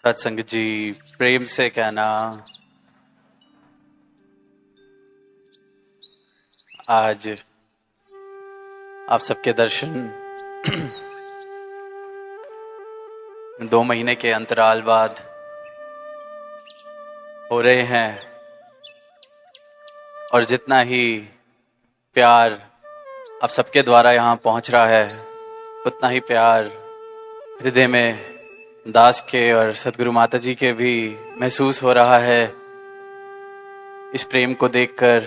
सत्संग जी प्रेम से कहना, आज आप सबके दर्शन 2 महीने के अंतराल बाद हो रहे हैं और जितना ही प्यार आप सबके द्वारा यहाँ पहुँच रहा है उतना ही प्यार हृदय में दास के और सदगुरु माता जी के भी महसूस हो रहा है। इस प्रेम को देखकर,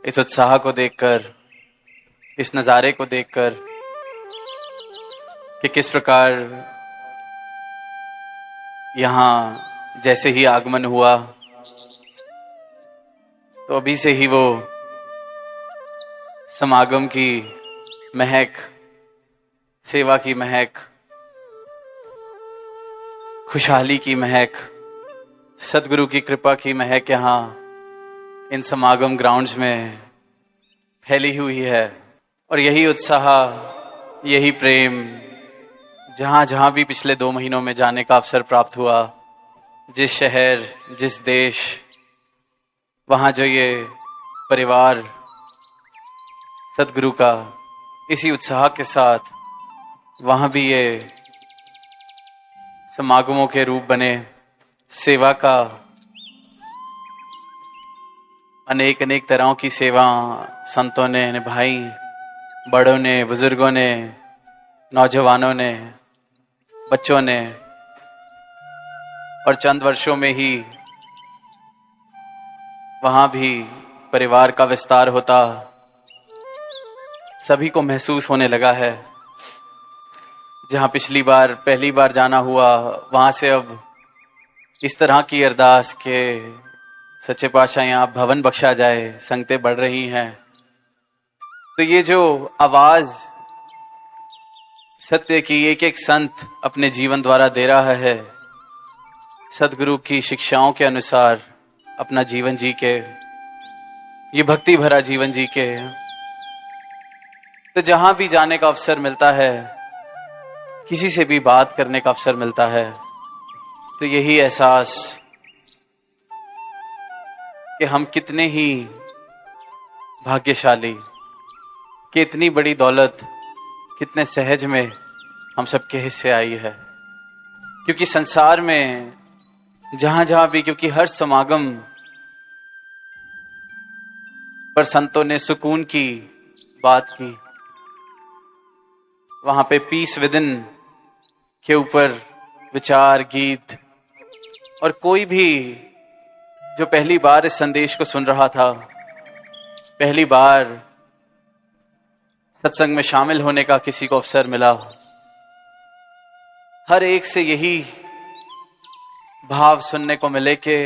इस उत्साह को देखकर, इस नज़ारे को देखकर कि किस प्रकार यहाँ जैसे ही आगमन हुआ तो अभी से ही वो समागम की महक, सेवा की महक, खुशहाली की महक, सदगुरु की कृपा की महक यहाँ इन समागम ग्राउंड्स में फैली हुई है। और यही उत्साह, यही प्रेम जहाँ जहाँ भी पिछले 2 महीनों में जाने का अवसर प्राप्त हुआ, जिस शहर, जिस देश, वहाँ जो ये परिवार सदगुरु का इसी उत्साह के साथ वहाँ भी ये समागमों के रूप बने, सेवा का अनेक अनेक तरहों की सेवा संतों ने निभाई, बड़ों ने, बुजुर्गों ने, नौजवानों ने, बच्चों ने, और चंद वर्षों में ही वहाँ भी परिवार का विस्तार होता सभी को महसूस होने लगा है। जहाँ पहली बार जाना हुआ, वहाँ से अब इस तरह की अरदास के सच्चे पातशाह यहाँ भवन बख्शा जाए, संगतें बढ़ रही हैं। तो ये जो आवाज सत्य की एक एक संत अपने जीवन द्वारा दे रहा है, सदगुरु की शिक्षाओं के अनुसार अपना जीवन जी के, ये भक्ति भरा जीवन जी के, तो जहां भी जाने का अवसर मिलता है, किसी से भी बात करने का अवसर मिलता है, तो यही एहसास कि हम कितने ही भाग्यशाली, कि इतनी बड़ी दौलत कितने सहज में हम सबके हिस्से आई है। क्योंकि संसार में जहां जहां भी, क्योंकि हर समागम पर संतों ने सुकून की बात की, वहां पे पीस विद इन के ऊपर विचार, गीत, और कोई भी जो पहली बार इस संदेश को सुन रहा था, पहली बार सत्संग में शामिल होने का किसी को अवसर मिला, हर एक से यही भाव सुनने को मिले कि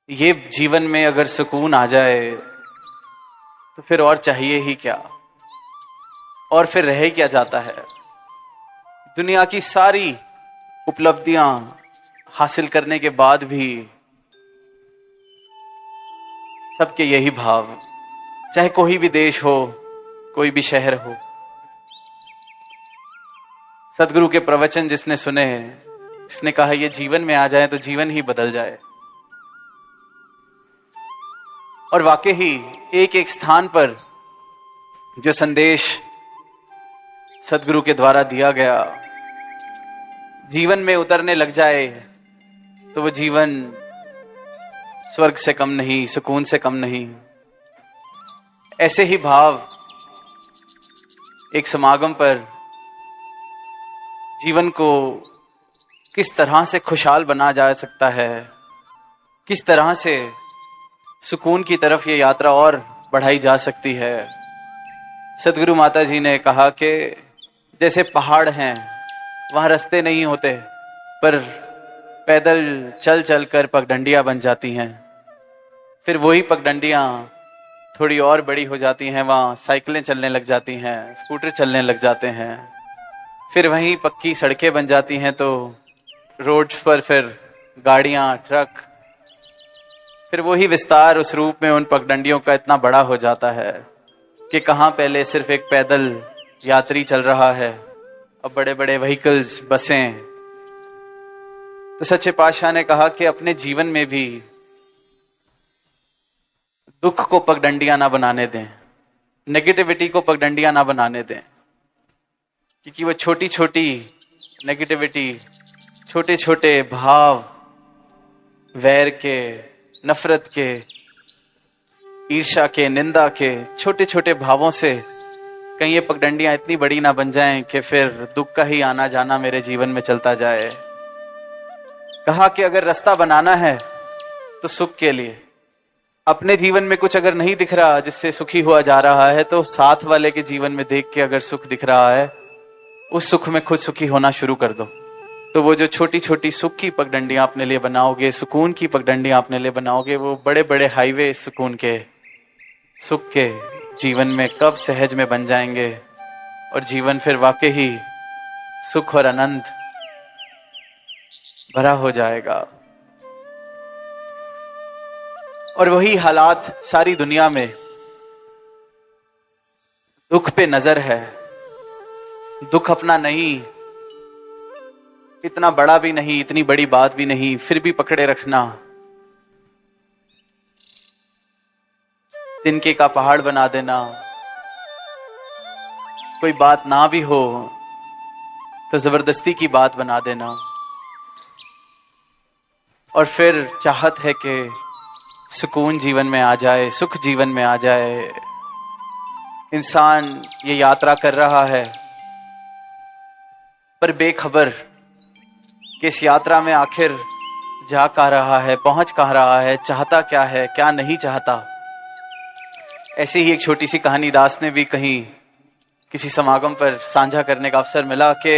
ये जीवन में अगर सुकून आ जाए तो फिर और चाहिए ही क्या, और फिर रह क्या जाता है। दुनिया की सारी उपलब्धियां हासिल करने के बाद भी सबके यही भाव, चाहे कोई भी देश हो, कोई भी शहर हो। सदगुरु के प्रवचन जिसने सुने, इसने कहा ये जीवन में आ जाए तो जीवन ही बदल जाए। और वाकई ही एक एक स्थान पर जो संदेश सदगुरु के द्वारा दिया गया, जीवन में उतरने लग जाए तो वो जीवन स्वर्ग से कम नहीं, सुकून से कम नहीं। ऐसे ही भाव एक समागम पर जीवन को किस तरह से खुशहाल बना जा सकता है, किस तरह से सुकून की तरफ ये यात्रा और बढ़ाई जा सकती है। सदगुरु माता जी ने कहा कि जैसे पहाड़ हैं, वहां रास्ते नहीं होते, पर पैदल चल चल कर पगडंडियां बन जाती हैं। फिर वही पगडंडियां थोड़ी और बड़ी हो जाती हैं, वहां साइकिलें चलने लग जाती हैं, स्कूटर चलने लग जाते हैं। फिर वहीं पक्की सड़कें बन जाती हैं, तो रोड पर फिर गाड़ियां, ट्रक, फिर वही विस्तार उस रूप में उन पगडंडियों का इतना बड़ा हो जाता है कि कहाँ पहले सिर्फ एक पैदल यात्री चल रहा है, अब बड़े बड़े व्हीकल्स, बसें, तो सच्चे पातशाह ने कहा कि अपने जीवन में भी दुख को पगडंडियां ना बनाने दें, नेगेटिविटी को पगडंडियां ना बनाने दें, क्योंकि वो छोटी छोटी नेगेटिविटी, छोटे छोटे भाव, वैर के, नफरत के, ईर्ष्या के, निंदा के छोटे छोटे भावों से कहीं ये पगडंडियां इतनी बड़ी ना बन जाएं कि फिर दुख का ही आना जाना मेरे जीवन में चलता जाए। कहा कि अगर रास्ता बनाना है तो सुख के लिए, अपने जीवन में कुछ अगर नहीं दिख रहा जिससे सुखी हुआ जा रहा है, तो साथ वाले के जीवन में देख के अगर सुख दिख रहा है, उस सुख में खुद सुखी होना शुरू कर दो। तो वो जो छोटी छोटी सुख की पगडंडियां अपने लिए बनाओगे, सुकून की पगडंडियां अपने लिए बनाओगे, वो बड़े बड़े हाईवे सुकून के, सुख के जीवन में कब सहज में बन जाएंगे और जीवन फिर वाकई ही सुख और आनंद भरा हो जाएगा। और वही हालात सारी दुनिया में, दुख पे नजर है, दुख अपना नहीं, इतना बड़ा भी नहीं, इतनी बड़ी बात भी नहीं, फिर भी पकड़े रखना, तिनके का पहाड़ बना देना, कोई बात ना भी हो तो जबरदस्ती की बात बना देना, और फिर चाहत है कि सुकून जीवन में आ जाए, सुख जीवन में आ जाए। इंसान ये यात्रा कर रहा है पर बेखबर कि इस यात्रा में आखिर जा कहाँ रहा है, पहुंच कहाँ रहा है, चाहता क्या है, क्या नहीं चाहता। ऐसी ही एक छोटी सी कहानी दास ने भी कहीं किसी समागम पर साझा करने का अवसर मिला कि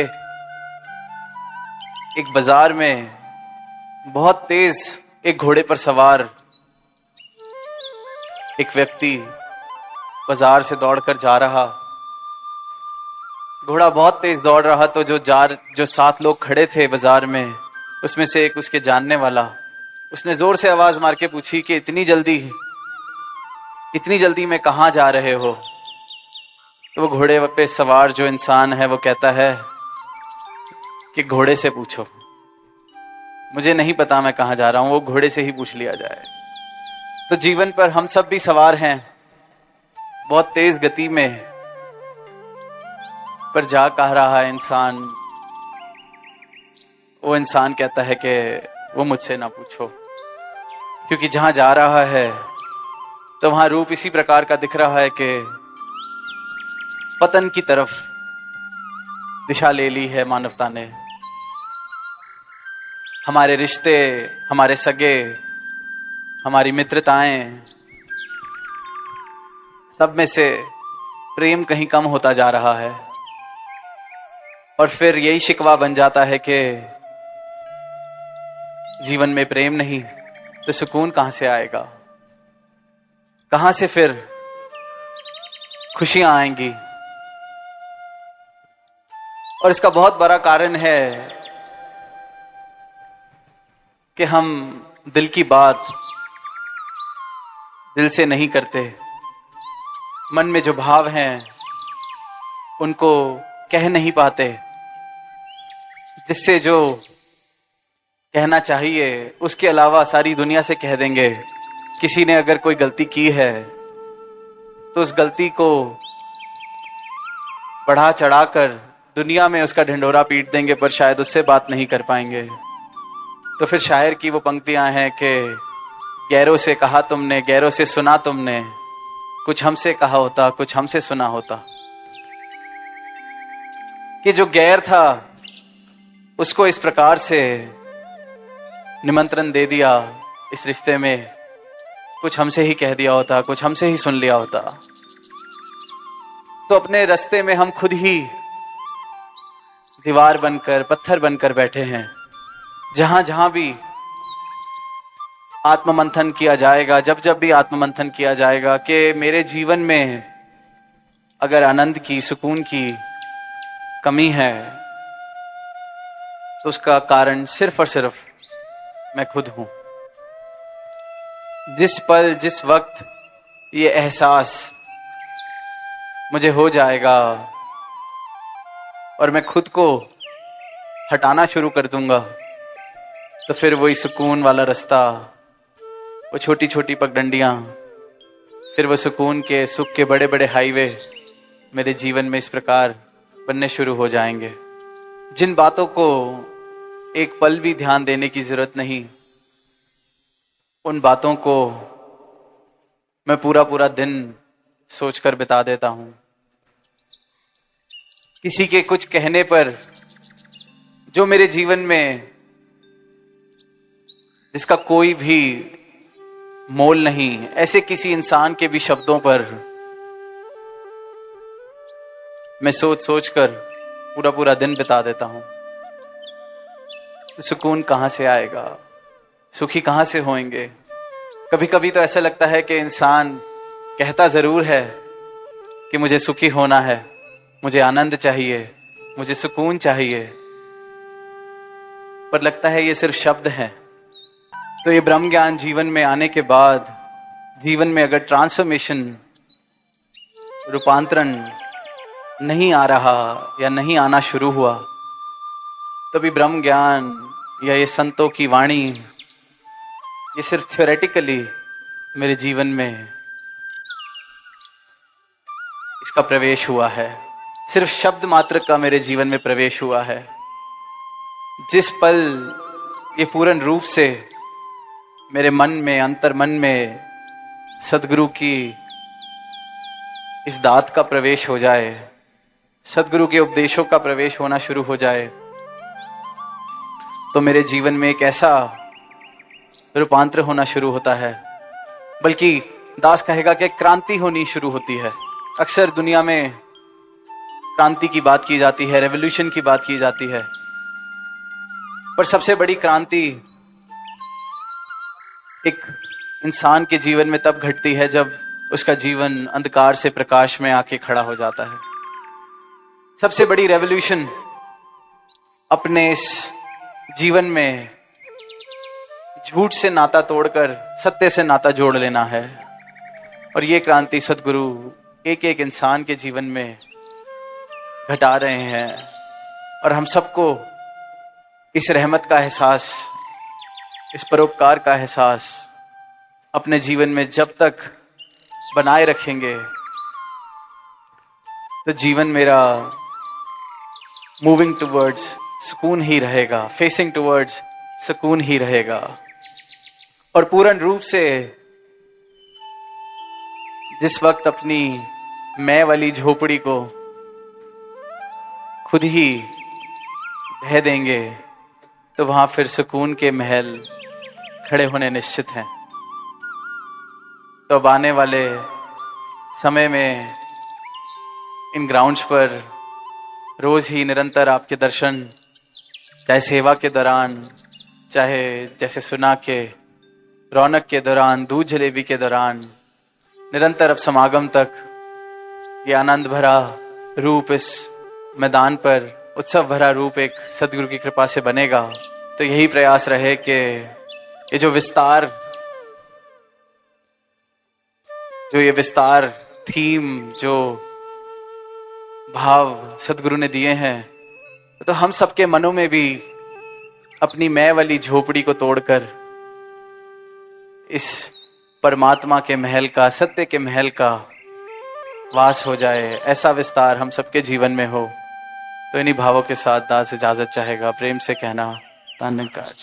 एक बाजार में बहुत तेज एक घोड़े पर सवार एक व्यक्ति बाजार से दौड़कर जा रहा। घोड़ा बहुत तेज दौड़ रहा, तो जो 7 लोग खड़े थे बाजार में, उसमें से एक उसके जानने वाला, उसने जोर से आवाज मार के पूछी कि इतनी जल्दी में कहां जा रहे हो। तो वो घोड़े पे सवार जो इंसान है वो कहता है कि घोड़े से पूछो, मुझे नहीं पता मैं कहां जा रहा हूं, वो घोड़े से ही पूछ लिया जाए। तो जीवन पर हम सब भी सवार हैं बहुत तेज गति में, पर जा कह रहा है इंसान, वो इंसान कहता है कि वो मुझसे ना पूछो, क्योंकि जहां जा रहा है तो वहां रूप इसी प्रकार का दिख रहा है कि पतन की तरफ दिशा ले ली है मानवता ने। हमारे रिश्ते, हमारे सगे, हमारी मित्रताएं, सब में से प्रेम कहीं कम होता जा रहा है, और फिर यही शिकवा बन जाता है कि जीवन में प्रेम नहीं तो सुकून कहां से आएगा, कहां से फिर खुशियां आएंगी। और इसका बहुत बड़ा कारण है कि हम दिल की बात दिल से नहीं करते, मन में जो भाव हैं उनको कह नहीं पाते, जिससे जो कहना चाहिए उसके अलावा सारी दुनिया से कह देंगे। किसी ने अगर कोई गलती की है तो उस गलती को बढ़ा चढ़ाकर दुनिया में उसका ढिंढोरा पीट देंगे, पर शायद उससे बात नहीं कर पाएंगे। तो फिर शायर की वो पंक्तियां हैं कि गैरों से कहा तुमने, गैरों से सुना तुमने, कुछ हमसे कहा होता, कुछ हमसे सुना होता। कि जो गैर था उसको इस प्रकार से निमंत्रण दे दिया इस रिश्ते में, कुछ हमसे ही कह दिया होता, कुछ हमसे ही सुन लिया होता। तो अपने रास्ते में हम खुद ही दीवार बनकर, पत्थर बनकर बैठे हैं। जहां जहां भी आत्ममंथन किया जाएगा, जब जब भी आत्ममंथन किया जाएगा कि मेरे जीवन में अगर आनंद की, सुकून की कमी है, तो उसका कारण सिर्फ और सिर्फ मैं खुद हूं। जिस पल, जिस वक्त ये एहसास मुझे हो जाएगा और मैं खुद को हटाना शुरू कर दूंगा, तो फिर वही सुकून वाला रास्ता, वो छोटी छोटी पगडंडियां, फिर वो सुकून के सुख के बड़े बड़े हाईवे मेरे जीवन में इस प्रकार बनने शुरू हो जाएंगे, जिन बातों को एक पल भी ध्यान देने की जरूरत नहीं, उन बातों को मैं पूरा पूरा दिन सोचकर बिता देता हूं। किसी के कुछ कहने पर जो मेरे जीवन में, जिसका कोई भी मोल नहीं, ऐसे किसी इंसान के भी शब्दों पर मैं सोच सोच कर पूरा पूरा दिन बिता देता हूं। तो सुकून कहां से आएगा, सुखी कहां से होएंगे? कभी कभी तो ऐसा लगता है कि इंसान कहता जरूर है कि मुझे सुखी होना है, मुझे आनंद चाहिए, मुझे सुकून चाहिए, पर लगता है ये सिर्फ शब्द हैं। तो ये ब्रह्म ज्ञान जीवन में आने के बाद, जीवन में अगर ट्रांसफॉर्मेशन, रूपांतरण नहीं आ रहा या नहीं आना शुरू हुआ, तभी ब्रह्म ज्ञान या ये संतों की वाणी ये सिर्फ थ्योरेटिकली मेरे जीवन में इसका प्रवेश हुआ है, सिर्फ शब्द मात्र का मेरे जीवन में प्रवेश हुआ है। जिस पल ये पूर्ण रूप से मेरे मन में, अंतर मन में सदगुरु की इस दात का प्रवेश हो जाए, सदगुरु के उपदेशों का प्रवेश होना शुरू हो जाए, तो मेरे जीवन में एक ऐसा रूपांतर होना शुरू होता है, बल्कि दास कहेगा कि क्रांति होनी शुरू होती है। अक्सर दुनिया में क्रांति की बात की जाती है, रेवोल्यूशन की बात की जाती है, पर सबसे बड़ी क्रांति एक इंसान के जीवन में तब घटती है जब उसका जीवन अंधकार से प्रकाश में आके खड़ा हो जाता है। सबसे बड़ी रेवोल्यूशन अपने इस जीवन में झूठ से नाता तोड़कर सत्य से नाता जोड़ लेना है, और ये क्रांति सदगुरु एक एक इंसान के जीवन में घटा रहे हैं। और हम सबको इस रहमत का एहसास, इस परोपकार का एहसास अपने जीवन में जब तक बनाए रखेंगे, तो जीवन मेरा मूविंग टुवर्ड्स सुकून ही रहेगा, फेसिंग टुवर्ड्स सुकून ही रहेगा। और पूर्ण रूप से जिस वक्त अपनी मैं वाली झोपड़ी को खुद ही ढह देंगे, तो वहां फिर सुकून के महल खड़े होने निश्चित हैं। तो अब आने वाले समय में इन ग्राउंड्स पर रोज ही निरंतर आपके दर्शन, चाहे सेवा के दौरान, चाहे जैसे सुना के रौनक के दौरान, दूध जलेबी के दौरान, निरंतर अब समागम तक ये आनंद भरा रूप इस मैदान पर, उत्सव भरा रूप एक सदगुरु की कृपा से बनेगा। तो यही प्रयास रहे कि ये जो विस्तार थीम, जो भाव सदगुरु ने दिए हैं, तो हम सबके मनों में भी अपनी मैं वाली झोपड़ी को तोड़कर इस परमात्मा के महल का, सत्य के महल का वास हो जाए, ऐसा विस्तार हम सबके जीवन में हो। तो इन्हीं भावों के साथ दास इजाजत चाहेगा। प्रेम से कहना, धन्यवाद।